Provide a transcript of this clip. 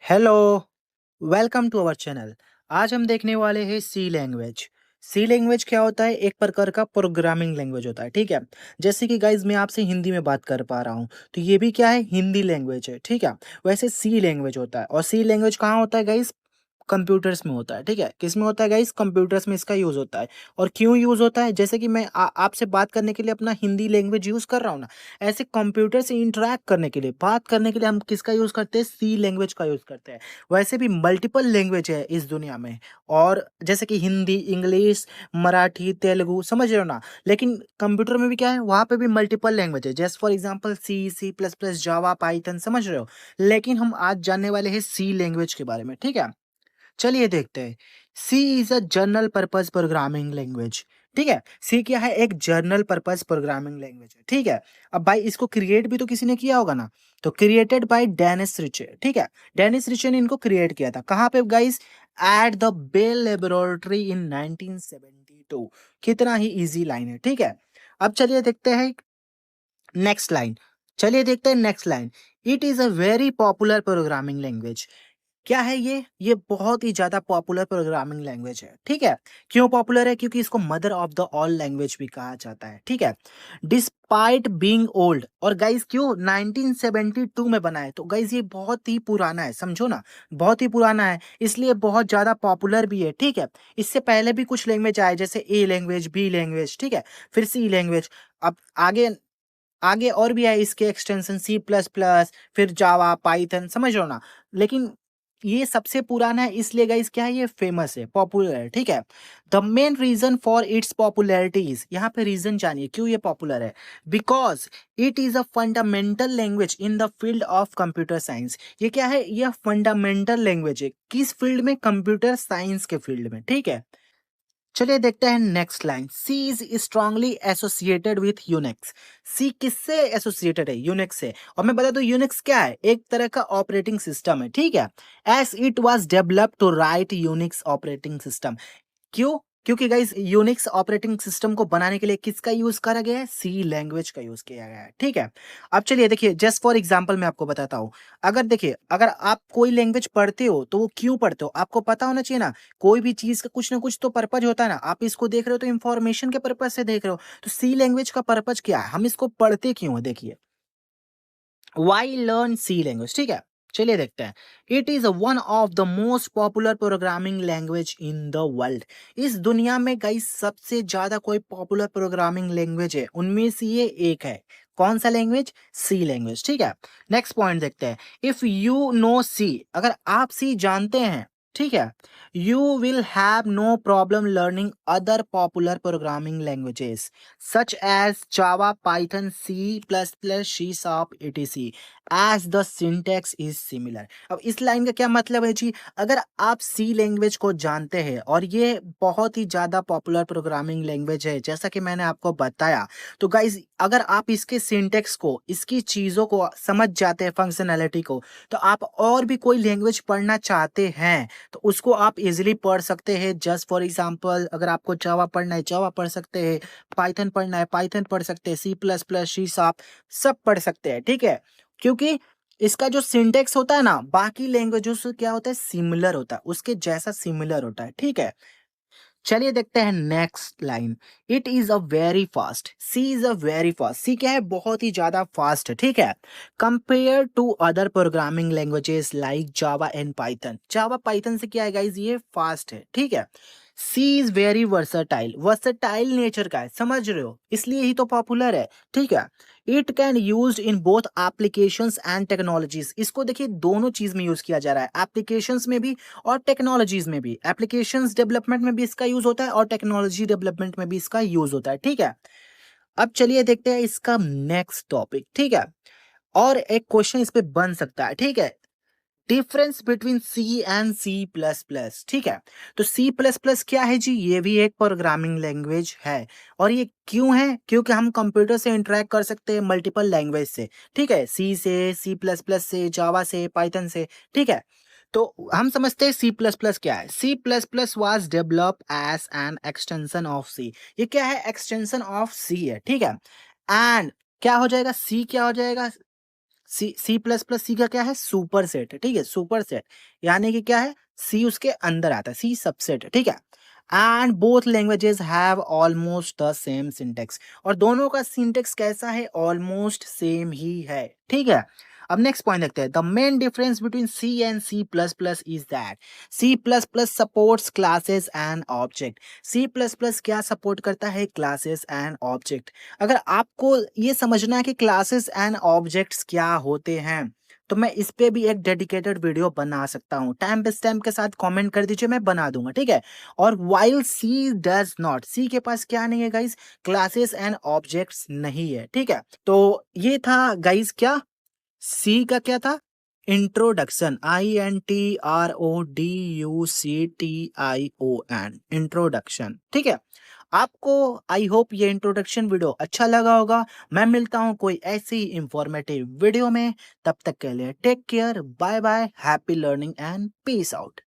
Hello, welcome to our channel. आज हम देखने वाले हैं सी लैंग्वेज। सी लैंग्वेज क्या होता है? एक प्रकार का प्रोग्रामिंग लैंग्वेज होता है, ठीक है। जैसे कि गाइज मैं आपसे हिंदी में बात कर पा रहा हूँ, तो ये भी क्या है? हिंदी लैंग्वेज है, ठीक है। वैसे सी लैंग्वेज होता है, और सी लैंग्वेज कहाँ होता है गाइज? कंप्यूटर्स में होता है, ठीक है। किस में होता है गाइस? कंप्यूटर्स में इसका यूज होता है। और क्यों यूज होता है? जैसे कि मैं आपसे बात करने के लिए अपना हिंदी लैंग्वेज यूज कर रहा हूँ ना, ऐसे कंप्यूटर से इंटरेक्ट करने के लिए, बात करने के लिए हम किसका यूज करते हैं? सी लैंग्वेज का यूज करते हैं। वैसे भी मल्टीपल लैंग्वेज है इस दुनिया में, और जैसे कि हिंदी, इंग्लिश, मराठी, तेलुगु, समझ रहे हो ना। लेकिन कंप्यूटर में भी क्या है? वहां पे भी मल्टीपल लैंग्वेज है, जैसे for example C, C plus plus, Java, Python, समझ रहे हो। लेकिन हम आज जानने वाले हैं सी लैंग्वेज के बारे में, ठीक है। चलिए देखते हैं। C is a general purpose programming language, ठीक है। सी क्या है? एक जर्नल पर्पज प्रोग्रामिंग लैंग्वेज है, ठीक है। अब भाई इसको क्रिएट भी तो किसी ने किया होगा ना, तो क्रिएटेड बाय डेनिस रिचे, ठीक है। डेनिस रिचे ने इनको क्रिएट किया था कहाँ पे guys? At the Bell laboratory in 1972। कितना ही इजी लाइन है, ठीक है। अब चलिए देखते हैं नेक्स्ट लाइन। चलिए देखते हैं next line. It is a very popular programming language. क्या है ये बहुत ही ज्यादा पॉपुलर प्रोग्रामिंग लैंग्वेज है, ठीक है। क्यों पॉपुलर है? क्योंकि इसको mother of the all language भी कहा जाता है, ठीक है। डिस्पाइट बीइंग ओल्ड, और गाइस क्यों 1972 में बना है? तो गाइस ये बहुत ही पुराना है, समझो ना। बहुत ही पुराना है, इसलिए बहुत ज्यादा पॉपुलर भी है, ठीक है। इससे पहले भी कुछ लैंग्वेज आए, जैसे ए लैंग्वेज, बी लैंग्वेज, ठीक है। फिर सी लैंग्वेज। अब आगे आगे और भी है इसके एक्सटेंशन, सी प्लस प्लस, फिर जावा, पाइथन, समझ रहे हो ना। लेकिन ये सबसे पुराना है, इसलिए गाइस क्या है? ये फेमस है, पॉपुलर है, ठीक है। The main reason for its popularity is, यहाँ पे रीजन जानिए क्यों ये पॉपुलर है। Because it is a fundamental language in the field of computer science. ये क्या है? यह फंडामेंटल लैंग्वेज है, किस फील्ड में? कंप्यूटर साइंस के फील्ड में, ठीक है। चलिए देखते हैं next line. C is strongly associated with Unix. C किससे एसोसिएटेड है? यूनिक्स से। और मैं बता दूं यूनिक्स क्या है? एक तरह का ऑपरेटिंग सिस्टम है, ठीक है। As it was developed to write Unix operating system. क्यों? क्योंकि गाइस यूनिक्स ऑपरेटिंग सिस्टम को बनाने के लिए किसका यूज करा गया है? सी लैंग्वेज का यूज किया गया है, ठीक है। अब चलिए देखिए, जस्ट फॉर एग्जांपल मैं आपको बताता हूँ। अगर देखिए, अगर आप कोई लैंग्वेज पढ़ते हो तो वो क्यों पढ़ते हो? आपको पता होना चाहिए ना। कोई भी चीज का कुछ ना कुछ तो पर्पज होता है ना। आप इसको देख रहे हो तो इंफॉर्मेशन के पर्पज से देख रहे हो। तो सी लैंग्वेज का पर्पज क्या है? हम इसको पढ़ते क्यों है? देखिए, वाई लर्न सी लैंग्वेज, ठीक है। चलिए देखते हैं। It is one of the most popular programming language in the world. इस दुनिया में गाइस सबसे ज्यादा कोई पॉपुलर प्रोग्रामिंग लैंग्वेज है, उनमें से ये एक है। कौन सा लैंग्वेज? सी लैंग्वेज, ठीक है। नेक्स्ट पॉइंट देखते हैं। इफ यू नो सी, अगर आप सी जानते हैं, ठीक है, you will have no problem learning other popular programming languages such as Java, Python, C++, C Sharp, etc. as the syntax is similar। अब इस लाइन का क्या मतलब है जी? अगर आप C लैंग्वेज को जानते हैं और ये बहुत ही ज़्यादा पॉपुलर प्रोग्रामिंग लैंग्वेज है, जैसा कि मैंने आपको बताया, तो गाइज अगर आप इसके सिंटेक्स को, इसकी चीज़ों को समझ जाते हैं, फंक्शनैलिटी को, तो आप और भी कोई लैंग्वेज पढ़ना चाहते हैं तो उसको आप इजीली पढ़ सकते हैं। जस्ट फॉर एग्जांपल, अगर आपको जावा पढ़ना है, जावा पढ़ सकते हैं। पाइथन पढ़ना है, पाइथन पढ़ सकते हैं। C plus plus, C sharp, सब पढ़ सकते हैं, ठीक है। क्योंकि इसका जो सिंटेक्स होता है ना, बाकी लैंग्वेजों से क्या होता है? सिमिलर होता है, उसके जैसा सिमिलर होता है, ठीक है। चलिए देखते हैं next line. It is a very fast. C is a very fast. C क्या है? बहुत ही ज्यादा फास्ट है, ठीक है। Compare to other programming languages like Java and Python. Java Python से क्या है गाइज? ये फास्ट है, ठीक है। C is very versatile. Versatile nature का है, समझ रहे हो, इसलिए ही तो पॉपुलर है, ठीक है। It can use in both applications and technologies. इसको देखिए दोनों चीज में यूज किया जा रहा है, एप्लीकेशंस में भी और टेक्नोलॉजीज में भी। एप्लीकेशंस डेवलपमेंट में भी इसका यूज होता है और टेक्नोलॉजी डेवलपमेंट में भी इसका यूज होता है, ठीक है। अब चलिए देखते हैं इसका नेक्स्ट टॉपिक, ठीक है। और एक क्वेश्चन इस पे बन सकता है, ठीक है। Difference between C and C plus plus, ठीक है। तो सी प्लस प्लस क्या है जी? ये भी एक प्रोग्रामिंग लैंग्वेज है। और ये क्यों है? क्योंकि हम कंप्यूटर से इंटरेक्ट कर सकते हैं मल्टीपल लैंग्वेज से, ठीक है। सी से, सी प्लस प्लस से, जावा से, पाइथन से, ठीक है। तो हम समझते हैं सी प्लस प्लस क्या है। C plus plus was develop as an extension of C. ये क्या है? एक्सटेंशन ऑफ सी है, ठीक है। एंड क्या हो जाएगा? सी क्या हो जाएगा? सी सी प्लस प्लस सी का क्या है, सुपर सेट, ठीक है, सुपर सेट, यानी कि क्या है, सी उसके अंदर आता है, सी सबसेट, ठीक है। And both languages have almost the same syntax, और दोनों का सिंटेक्स कैसा है, ऑलमोस्ट सेम ही है, ठीक है। अब नेक्स्ट पॉइंट देखते हैं, the main difference between C and C plus plus is that C plus plus supports classes and object. C plus plus क्या सपोर्ट करता है, क्लासेस एंड ऑब्जेक्ट। अगर आपको ये समझना है कि क्लासेस एंड ऑब्जेक्ट्स क्या होते हैं, तो मैं इस पे भी एक डेडिकेटेड वीडियो बना सकता हूँ, टाइम पे स्टैम्प के साथ कमेंट कर दीजिए, मैं बना दूंगा, ठीक है। और वाइल सी डज नॉट, सी के पास क्या नहीं है गाइस, क्लासेस एंड ऑब्जेक्ट्स नहीं है, ठीक है। तो ये था गाइस क्या, सी का क्या था, इंट्रोडक्शन, INTRODUCTION, इंट्रोडक्शन, ठीक है। आपको आई होप ये इंट्रोडक्शन वीडियो अच्छा लगा होगा। मैं मिलता हूं कोई ऐसी इंफॉर्मेटिव वीडियो में, तब तक के लिए take care, bye bye, happy learning and peace out.